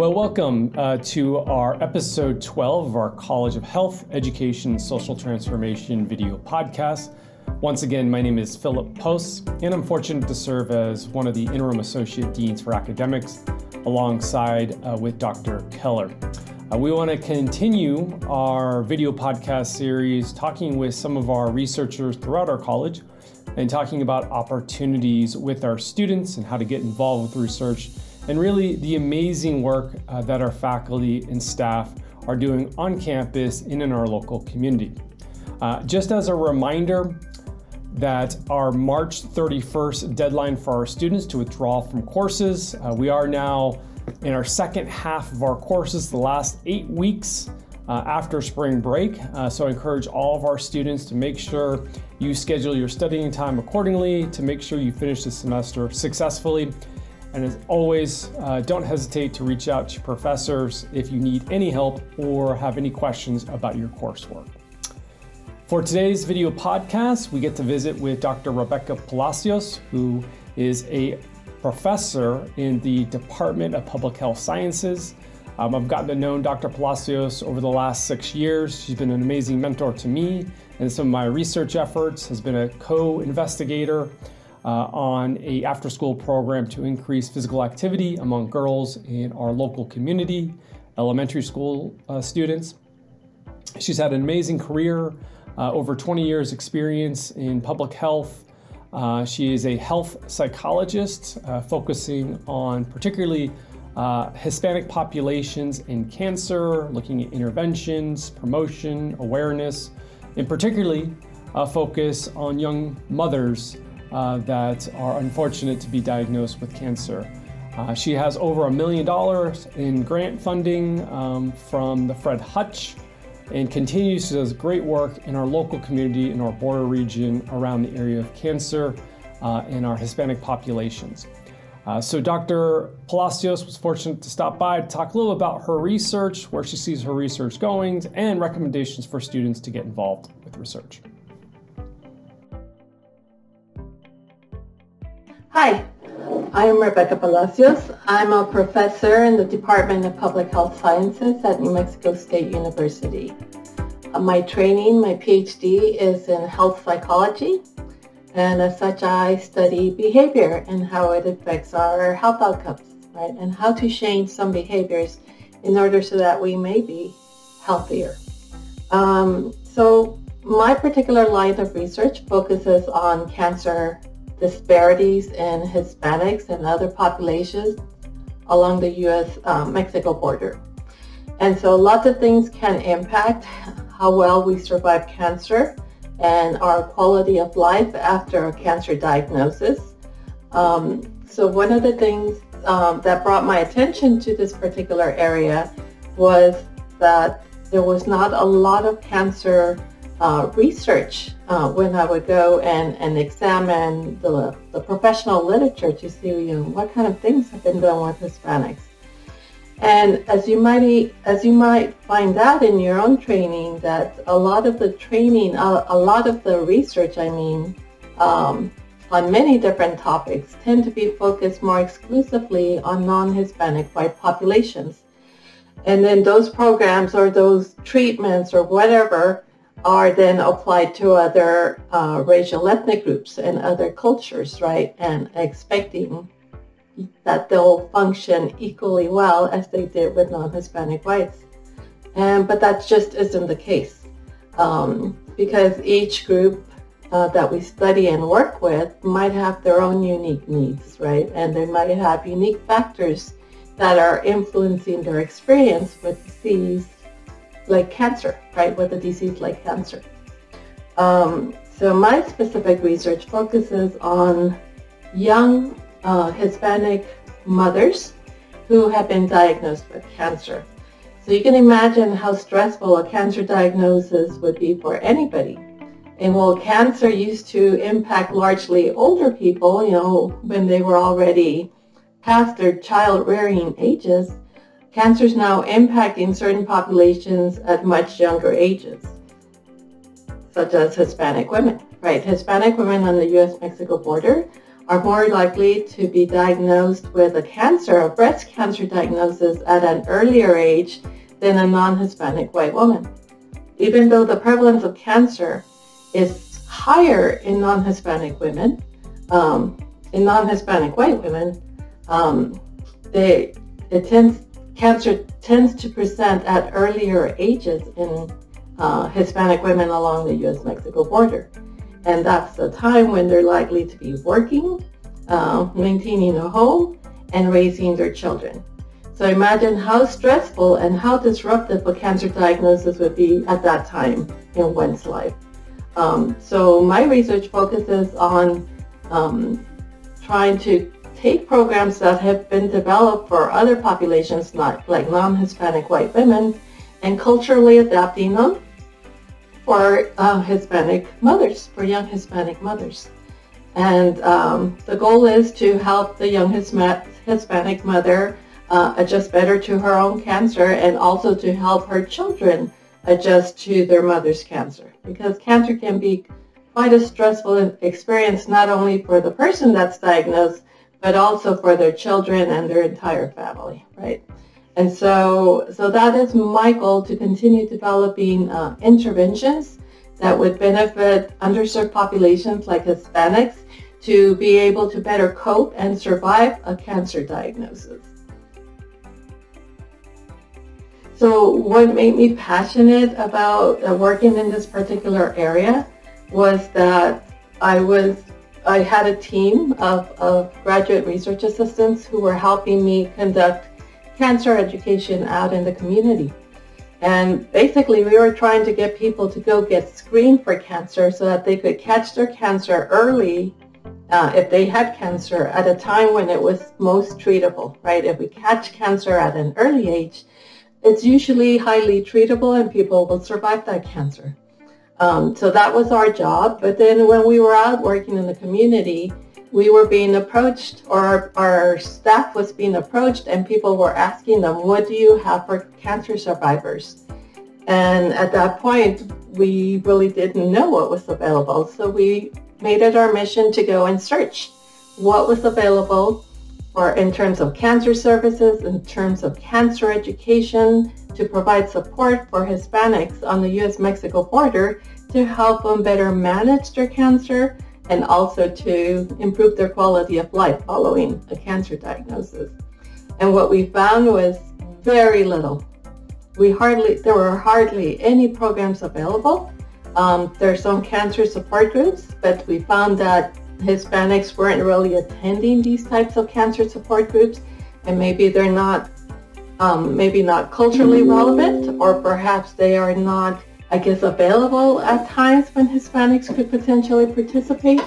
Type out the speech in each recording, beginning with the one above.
Well, welcome to our episode 12 of our College of Health, Education, Social Transformation video podcast. Once again, my name is Philip Post, and I'm fortunate to serve as one of the interim associate deans for academics alongside with Dr. Keller. We want to continue our video podcast series talking with some of our researchers throughout our college and talking about opportunities with our students and how to get involved with research and really the amazing work that our faculty and staff are doing on campus and in our local community. Just as a reminder that our March 31st deadline for our students to withdraw from courses, we are now in our second half of our courses, the last 8 weeks after spring break. So I encourage all of our students to make sure you schedule your studying time accordingly to make sure you finish the semester successfully. And as always, don't hesitate to reach out to your professors if you need any help or have any questions about your coursework. For today's video podcast, we get to visit with Dr. Rebecca Palacios, who is a professor in the Department of Public Health Sciences. I've gotten to know Dr. Palacios over the last 6 years. She's been an amazing mentor to me and some of my research efforts, has been a co-investigator on a after-school program to increase physical activity among girls in our local community, elementary school students. She's had an amazing career, over 20 years experience in public health. She is a health psychologist focusing on particularly Hispanic populations in cancer, looking at interventions, promotion, awareness, and particularly a focus on young mothers that are unfortunate to be diagnosed with cancer. She has over $1 million in grant funding from the Fred Hutch and continues to do great work in our local community in our border region around the area of cancer in our Hispanic populations. So Dr. Palacios was fortunate to stop by to talk a little about her research, where she sees her research going, and recommendations for students to get involved with research. Hi, I'm Rebecca Palacios. I'm a professor in the Department of Public Health Sciences at New Mexico State University. My training, my PhD, is in health psychology, and as such I study behavior and how it affects our health outcomes, right? And how to change some behaviors in order so that we may be healthier. So my particular line of research focuses on cancer disparities in Hispanics and other populations along the U.S.-Mexico border. And so lots of things can impact how well we survive cancer and our quality of life after a cancer diagnosis. So one of the things that brought my attention to this particular area was that there was not a lot of cancer research when I would go and examine the professional literature to see what kind of things have been done with Hispanics. And as you might find out in your own training, that a lot of the training, a lot of the research, on many different topics tend to be focused more exclusively on non-Hispanic white populations. And then those programs or those treatments or whatever are then applied to other racial ethnic groups and other cultures, right? And expecting that they'll function equally well as they did with non-Hispanic whites. But that just isn't the case, because each group that we study and work with might have their own unique needs, right? And they might have unique factors that are influencing their experience with disease like cancer, right? With a disease like cancer. So my specific research focuses on young Hispanic mothers who have been diagnosed with cancer. So you can imagine how stressful a cancer diagnosis would be for anybody. And while cancer used to impact largely older people, when they were already past their child-rearing ages, cancer is now impacting certain populations at much younger ages, such as Hispanic women, right? Hispanic women on the U.S.-Mexico border are more likely to be diagnosed with a cancer, a breast cancer diagnosis at an earlier age than a non-Hispanic white woman. Even though the prevalence of cancer is higher in non-Hispanic women, in non-Hispanic white women, cancer tends to present at earlier ages in Hispanic women along the U.S.-Mexico border. And that's the time when they're likely to be working, maintaining a home, and raising their children. So imagine how stressful and how disruptive a cancer diagnosis would be at that time in one's life. So my research focuses on trying to take programs that have been developed for other populations, like non-Hispanic white women, and culturally adapting them for Hispanic mothers, for young Hispanic mothers. And the goal is to help the young Hispanic mother adjust better to her own cancer, and also to help her children adjust to their mother's cancer. Because cancer can be quite a stressful experience, not only for the person that's diagnosed, but also for their children and their entire family, right? And so that is my goal, to continue developing interventions that would benefit underserved populations like Hispanics to be able to better cope and survive a cancer diagnosis. So what made me passionate about working in this particular area was that I had a team of graduate research assistants who were helping me conduct cancer education out in the community. And basically, we were trying to get people to go get screened for cancer so that they could catch their cancer early if they had cancer at a time when it was most treatable, right? If we catch cancer at an early age, it's usually highly treatable and people will survive that cancer. So that was our job. But then when we were out working in the community, we were being approached, or our staff was being approached, and people were asking them, what do you have for cancer survivors? And at that point, we really didn't know what was available. So we made it our mission to go and search what was available in terms of cancer services, in terms of cancer education, to provide support for Hispanics on the U.S.-Mexico border to help them better manage their cancer, and also to improve their quality of life following a cancer diagnosis. And what we found was very little. There were hardly any programs available. There are some cancer support groups, but we found that Hispanics weren't really attending these types of cancer support groups, and maybe they're not, maybe not culturally relevant, or perhaps they are not, available at times when Hispanics could potentially participate.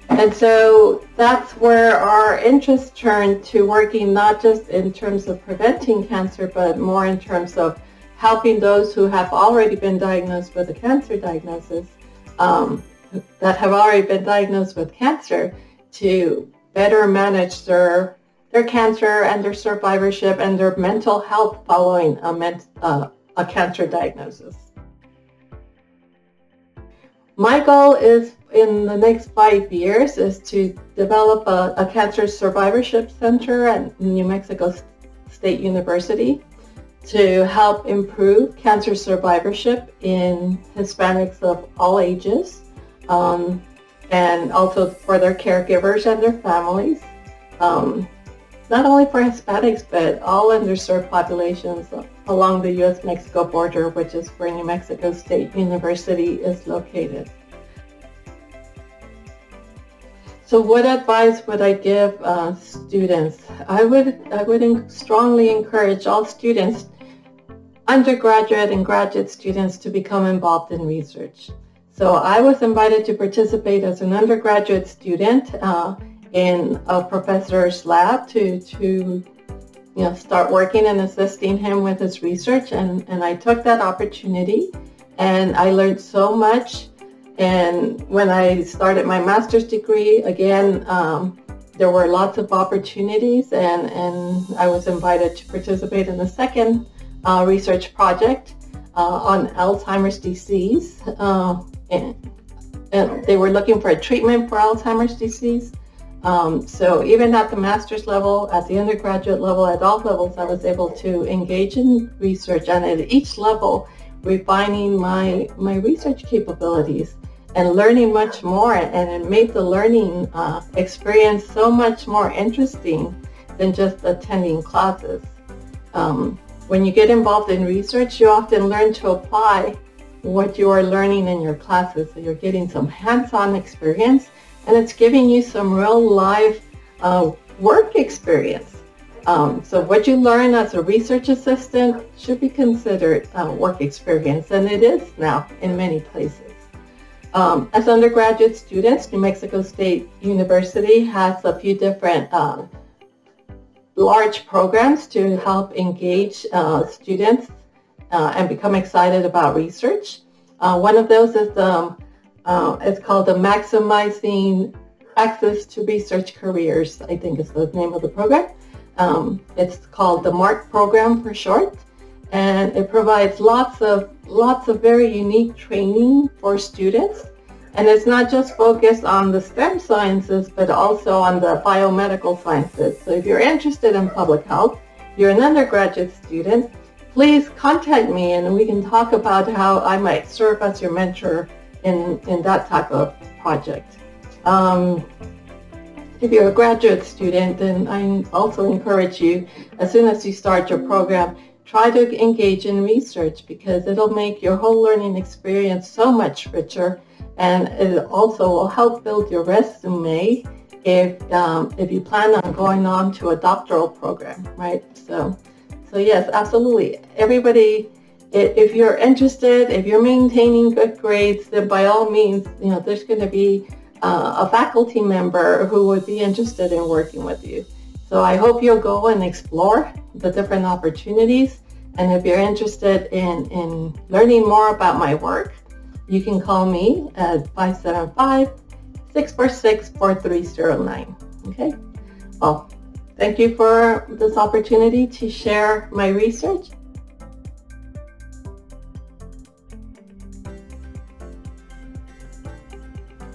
And so that's where our interest turned to working not just in terms of preventing cancer, but more in terms of helping those who have already been diagnosed with a cancer diagnosis, that have already been diagnosed with cancer, to better manage their cancer and their survivorship and their mental health following a cancer diagnosis. My goal is, in the next 5 years, is to develop a cancer survivorship center at New Mexico State University to help improve cancer survivorship in Hispanics of all ages, and also for their caregivers and their families, not only for Hispanics, but all underserved populations along the U.S.-Mexico border, which is where New Mexico State University is located. So what advice would I give students? I would strongly encourage all students, undergraduate and graduate students, to become involved in research. So I was invited to participate as an undergraduate student in a professor's lab to start working and assisting him with his research, and I took that opportunity, and I learned so much. And when I started my master's degree, again, there were lots of opportunities, and I was invited to participate in the second research project on Alzheimer's disease, and they were looking for a treatment for Alzheimer's disease. So even at the master's level, at the undergraduate level, at all levels, I was able to engage in research, and at each level, refining my research capabilities and learning much more. And it made the learning experience so much more interesting than just attending classes. When you get involved in research, you often learn to apply what you are learning in your classes. So you're getting some hands-on experience, and it's giving you some real life work experience. So what you learn as a research assistant should be considered work experience, and it is now in many places. As undergraduate students, New Mexico State University has a few different large programs to help engage students and become excited about research. One of those is it's called the Maximizing Access to Research Careers, I think is the name of the program. It's called the MARC program for short, and it provides lots of very unique training for students. And it's not just focused on the STEM sciences, but also on the biomedical sciences. So if you're interested in public health, you're an undergraduate student, please contact me and we can talk about how I might serve as your mentor in that type of project. If you're a graduate student, then I also encourage you, as soon as you start your program, try to engage in research, because it'll make your whole learning experience so much richer, and it also will help build your resume if you plan on going on to a doctoral program, right? So yes, absolutely. Everybody, if you're interested, if you're maintaining good grades, then by all means, there's going to be a faculty member who would be interested in working with you. So I hope you'll go and explore the different opportunities. And if you're interested in learning more about my work, you can call me at 575-646-4309. Okay? Well, thank you for this opportunity to share my research.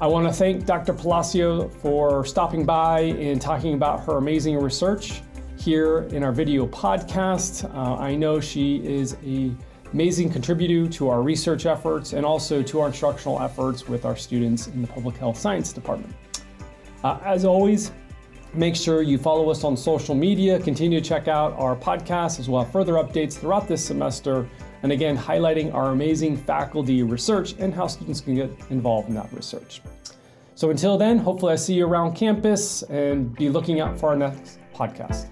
I want to thank Dr. Palacio for stopping by and talking about her amazing research here in our video podcast. I know she is an amazing contributor to our research efforts and also to our instructional efforts with our students in the Public Health Science Department. As always, make sure you follow us on social media, continue to check out our podcast as well as further updates throughout this semester, and again, highlighting our amazing faculty research and how students can get involved in that research. So until then, hopefully I see you around campus, and be looking out for our next podcast.